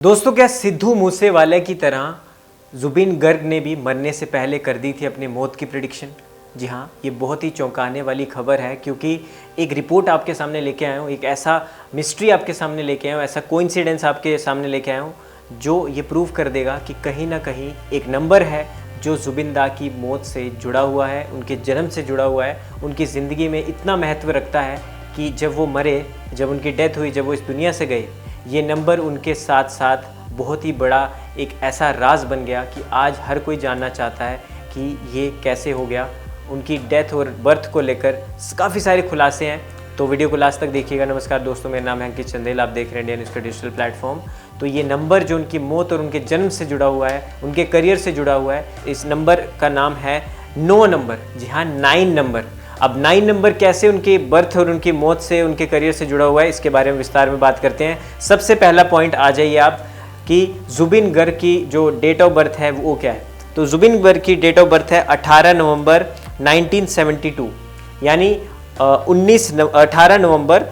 दोस्तों, क्या सिद्धू मूसेवाले की तरह जुबिन गर्ग ने भी मरने से पहले कर दी थी अपनी मौत की प्रेडिक्शन? जी हाँ, ये बहुत ही चौंकाने वाली खबर है क्योंकि एक रिपोर्ट आपके सामने लेके आया हूँ, एक ऐसा मिस्ट्री आपके सामने लेके आया हूँ, ऐसा कोइंसिडेंस आपके सामने लेके आया हूँ जो ये प्रूव कर देगा कि कहीं ना कहीं एक नंबर है जो जुबिन दा की मौत से जुड़ा हुआ है, उनके जन्म से जुड़ा हुआ है, उनकी ज़िंदगी में इतना महत्व रखता है कि जब वो मरे, जब उनकी डेथ हुई, जब वो इस दुनिया से गए, ये नंबर उनके साथ साथ बहुत ही बड़ा एक ऐसा राज बन गया कि आज हर कोई जानना चाहता है कि ये कैसे हो गया। उनकी डेथ और बर्थ को लेकर काफ़ी सारे खुलासे हैं, तो वीडियो को लास्ट तक देखिएगा। नमस्कार दोस्तों, मेरा नाम है अंकित चंदेल, आप देख रहे हैं इंडियन न्यूज़ का डिजिटल प्लेटफॉर्म। तो ये नंबर जो उनकी मौत और उनके जन्म से जुड़ा हुआ है, उनके करियर से जुड़ा हुआ है, इस नंबर का नाम है 9 नंबर। जी हाँ, 9 नंबर। अब 9 नंबर कैसे उनके बर्थ और उनकी मौत से, उनके करियर से जुड़ा हुआ है, इसके बारे में विस्तार में बात करते हैं। सबसे पहला पॉइंट आ जाइए आप कि जुबिन गर्ग की जो डेट ऑफ बर्थ है वो क्या है। तो जुबिन गर्ग की डेट ऑफ बर्थ है 18 नवंबर 1972, यानी 18 नवंबर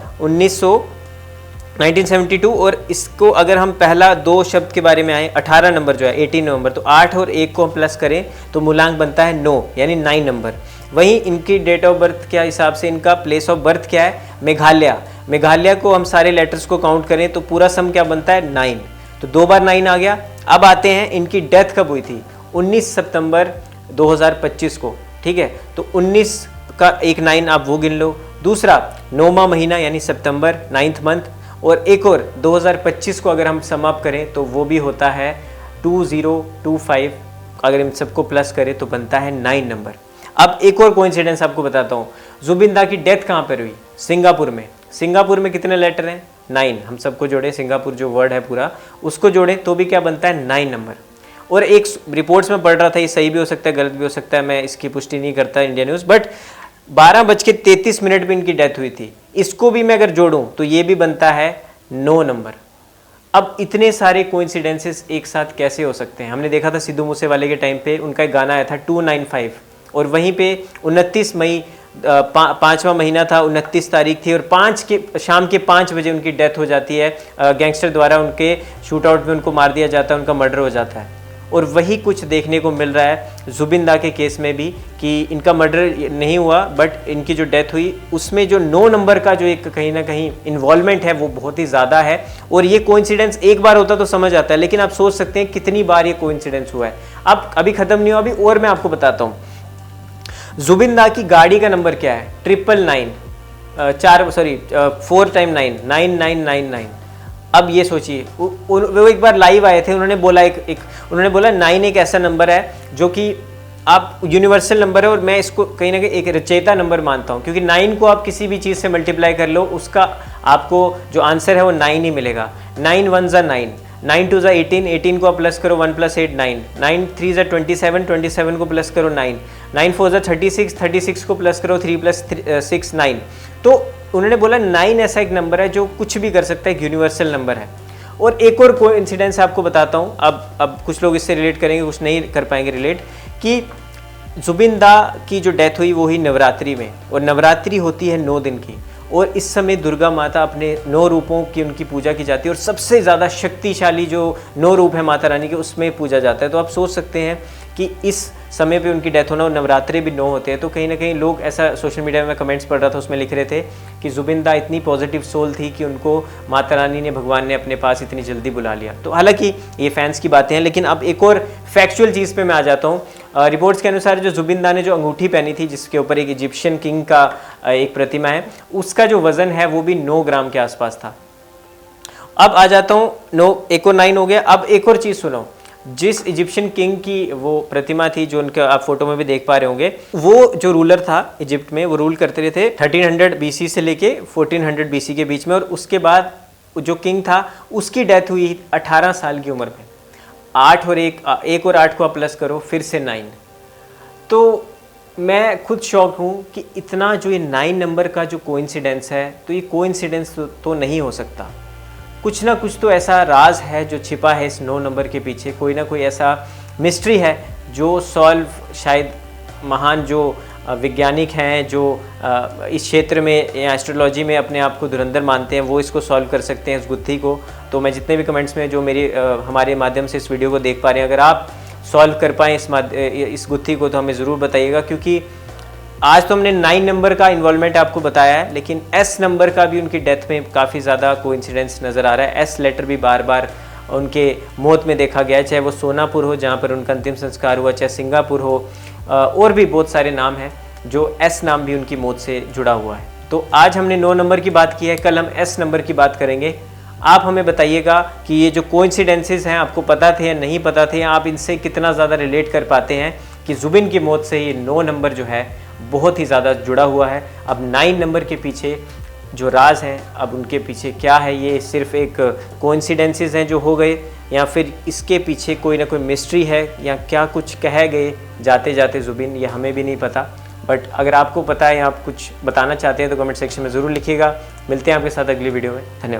1972। और इसको अगर हम पहला 2 शब्द के बारे में आए, 18 नंबर जो है 18 नवंबर, तो 8 और 1 को हम प्लस करें तो मूलांक बनता है 9, यानी 9 नंबर। वहीं इनकी डेट ऑफ बर्थ के हिसाब से इनका प्लेस ऑफ बर्थ क्या है, मेघालय। मेघालय को हम सारे लेटर्स को काउंट करें तो पूरा सम क्या बनता है, 9। तो 2 बार 9 आ गया। अब आते हैं इनकी डेथ कब हुई थी, 19 सितंबर 2025 को। ठीक है, तो 19 का एक 9 आप वो गिन लो। दूसरा 9वां महीना यानी सितंबर, 9th मंथ। और एक और 2025 को अगर हम समाप्त करें तो वो भी होता है 2025। अगर इन सबको प्लस करें तो बनता है 9 नंबर। अब एक और कोइंसिडेंस आपको बताता हूँ। जुबिन दा की डेथ कहाँ पर हुई, सिंगापुर में। सिंगापुर में कितने लेटर हैं, 9। हम सबको जोड़े, सिंगापुर जो वर्ड है पूरा उसको जोड़े तो भी क्या बनता है, 9 नंबर। और एक रिपोर्ट्स में पढ़ रहा था, ये सही भी हो सकता है गलत भी हो सकता है, मैं इसकी पुष्टि नहीं करता इंडिया न्यूज़, बट 12:33 में इनकी डेथ हुई थी। इसको भी मैं अगर जोड़ूं तो ये भी बनता है 9 नंबर। अब इतने सारे कोइंसिडेंसेस एक साथ कैसे हो सकते हैं। हमने देखा था सिद्धू मूसेवाले के टाइम पे उनका एक गाना आया था 295, और वहीं पे 29 मई 5वां महीना था, 29 तारीख थी, और शाम के 5 बजे उनकी डेथ हो जाती है। गैंगस्टर द्वारा उनके शूट आउट में उनको मार दिया जाता है, उनका मर्डर हो जाता है। और वही कुछ देखने को मिल रहा है जुबिन दा के केस में भी कि इनका मर्डर नहीं हुआ, बट इनकी जो डेथ हुई उसमें जो 9 नंबर का जो एक कहीं ना कहीं इन्वॉल्वमेंट है वो बहुत ही ज़्यादा है। और ये कोइंसिडेंस एक बार होता तो समझ आता है, लेकिन आप सोच सकते हैं कितनी बार ये कोइंसिडेंस हुआ है। अब अभी ख़त्म नहीं हुआ, अभी और मैं आपको बताता हूँ। जुबिन दा की गाड़ी का नंबर क्या है, 999, 4 टाइम 9, 9999। अब ये सोचिए, वो एक बार लाइव आए थे, उन्होंने बोला उन्होंने बोला 9 एक ऐसा नंबर है जो कि आप यूनिवर्सल नंबर है, और मैं इसको कहीं ना कहीं एक रचयिता नंबर मानता हूँ, क्योंकि 9 को आप किसी भी चीज़ से मल्टीप्लाई कर लो, उसका आपको जो आंसर है वो 9 ही मिलेगा। 9 1 ज़ा 9, 9 2 ज़ा 18, 18 को आप प्लस करो, 1 + 8 9, 9 3 ज़ा 27, 27 को प्लस करो 9, 9 4 ज़ा 36, 36 को प्लस करो 3 + 6 9। तो उन्होंने बोला 9 ऐसा एक नंबर है जो कुछ भी कर सकता है, एक यूनिवर्सल नंबर है। और एक और कोइंसिडेंस आपको बताता हूँ। अब कुछ लोग इससे रिलेट करेंगे, कुछ नहीं कर पाएंगे रिलेट, कि जुबिन दा की जो डेथ हुई वो हुई नवरात्रि में, और नवरात्रि होती है 9 दिन की, और इस समय दुर्गा माता अपने 9 रूपों की उनकी पूजा की जाती है, और सबसे ज़्यादा शक्तिशाली जो 9 रूप है माता रानी के उसमें पूजा जाता है। तो आप सोच सकते हैं कि इस समय पे उनकी डेथ होना, और नवरात्रि भी 9 होते हैं। तो कहीं ना कहीं लोग, ऐसा सोशल मीडिया में कमेंट्स पढ़ रहा था, उसमें लिख रहे थे कि जुबिन दा इतनी पॉजिटिव सोल थी कि उनको माता रानी ने, भगवान ने अपने पास इतनी जल्दी बुला लिया। तो हालांकि ये फैंस की बातें हैं, लेकिन अब एक और फैक्चुअल चीज़ पे मैं आ जाता हूँ। रिपोर्ट्स के अनुसार जो जुबिन दा ने जो अंगूठी पहनी थी, जिसके ऊपर एक इजिप्शियन किंग का एक प्रतिमा है, उसका जो वज़न है वो भी 9 ग्राम के आसपास था। अब आ जाता हूँ, 9 एक और 9 हो गया। अब एक और चीज़ सुनो, जिस इजिप्शियन किंग की वो प्रतिमा थी, जो उनका आप फोटो में भी देख पा रहे होंगे, वो जो रूलर था इजिप्ट में, वो रूल करते रहे थे 1300 BC से लेके 1400 BC के बीच में। और उसके बाद जो किंग था उसकी डेथ हुई 18 साल की उम्र में। 8 और 1 और 8 को आप प्लस करो, फिर से 9। तो मैं खुद शॉक हूँ कि इतना जो ये 9 नंबर का जो कोइंसिडेंस है, तो ये कोइंसिडेंस तो नहीं हो सकता। कुछ ना कुछ तो ऐसा राज है जो छिपा है इस 9 नंबर के पीछे, कोई ना कोई ऐसा मिस्ट्री है जो सॉल्व शायद महान जो वैज्ञानिक हैं जो इस क्षेत्र में या एस्ट्रोलॉजी में अपने आप को धुरंधर मानते हैं, वो इसको सॉल्व कर सकते हैं इस गुत्थी को। तो मैं जितने भी कमेंट्स में जो मेरी हमारे माध्यम से इस वीडियो को देख पा रहे हैं, अगर आप सॉल्व कर पाएँ इस गुत्थी को तो हमें ज़रूर बताइएगा, क्योंकि आज तो हमने 9 नंबर का इन्वॉल्वमेंट आपको बताया है, लेकिन एस नंबर का भी उनकी डेथ में काफ़ी ज़्यादा कोइंसिडेंस नज़र आ रहा है। एस लेटर भी बार बार उनके मौत में देखा गया है, चाहे वो सोनापुर हो जहाँ पर उनका अंतिम संस्कार हुआ, चाहे सिंगापुर हो, और भी बहुत सारे नाम हैं जो एस नाम भी उनकी मौत से जुड़ा हुआ है। तो आज हमने 9 नंबर की बात की है, कल हम एस नंबर की बात करेंगे। आप हमें बताइएगा कि ये जो कोइंसिडेंसेस हैं आपको पता थे या नहीं पता थे, आप इनसे कितना ज़्यादा रिलेट कर पाते हैं कि जुबिन की मौत से ये 9 नंबर जो है बहुत ही ज़्यादा जुड़ा हुआ है। अब 9 नंबर के पीछे जो राज हैं, अब उनके पीछे क्या है, ये सिर्फ एक कोइंसिडेंसेस हैं जो हो गए, या फिर इसके पीछे कोई ना कोई मिस्ट्री है, या क्या कुछ कह गए जाते जाते जुबिन, ये हमें भी नहीं पता। बट अगर आपको पता है या आप कुछ बताना चाहते हैं तो कमेंट सेक्शन में ज़रूर लिखिएगा। मिलते हैं आपके साथ अगली वीडियो में। धन्यवाद।